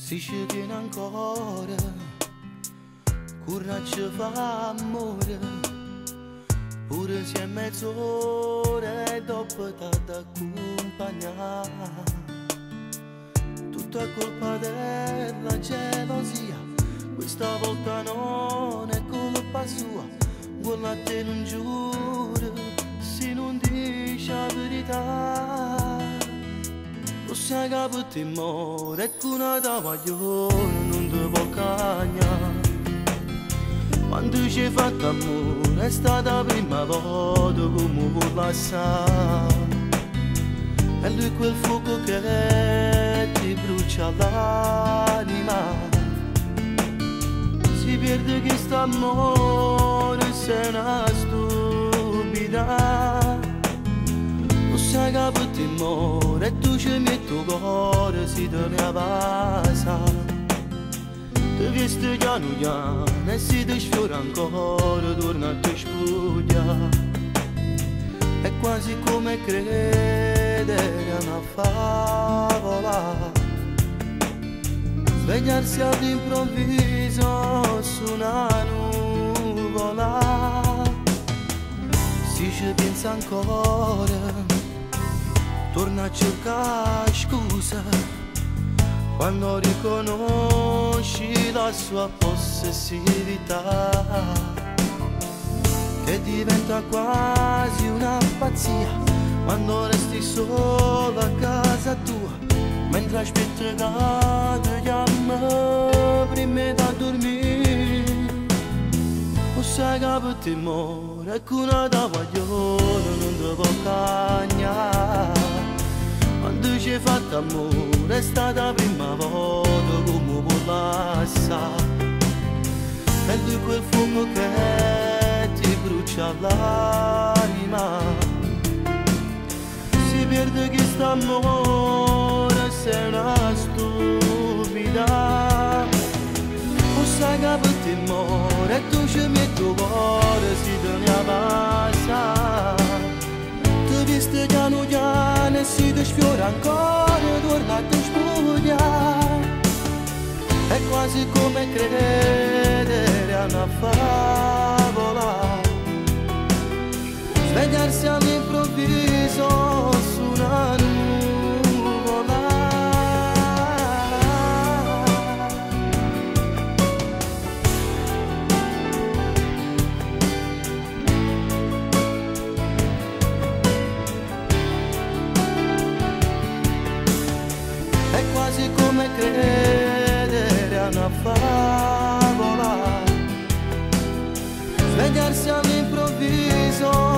Si ci tiene ancora, curra ci fa amore, pure se è mezz'ora e dopo t'ha accompagnare. Tutta colpa della gelosia, questa volta non è colpa sua. Quella a te non giuro, se non dici la verità. Lo sai che per te muore e con una tavoglione non ti può cagnare. Quando ci hai fatto amore è stata la prima volta come vuoi lasciare. E lui quel fuoco che ti brucia l'anima. Si pierde questo amore, sei una stupida. Lo sai che per te muore e tu ci metti il cuore, si te ne passa. Ti vesti piano piano e si ti sfiora ancora, torna a te spuglia. È quasi come credere a una favola, svegliarsi all'improvviso su una nuvola. Si ci pensa ancora, torna a cercare scusa quando riconosci la sua possessività, che diventa quasi una pazzia quando resti solo a casa tua, mentre aspetti che ti chiama prima da dormire. Lo sai che per te muore e con una tavoglione non ti può cagnare. Quando ci hai fatto amore è stata la prima volta come può lasciare. E lui quel fuoco che ti brucia l'anima. Si pierde questo amore, sei una stupida. Lo sai che per te muore e tu ci metti il cuore, si te ne passa. Ti vesti piano piano e si ti sfiora ancora, torna a te spuglia. È quasi come credere a una favola, svegliarsi all'improvviso su una nuvola. È quasi come credere a una favola, svegliarsi all'improvviso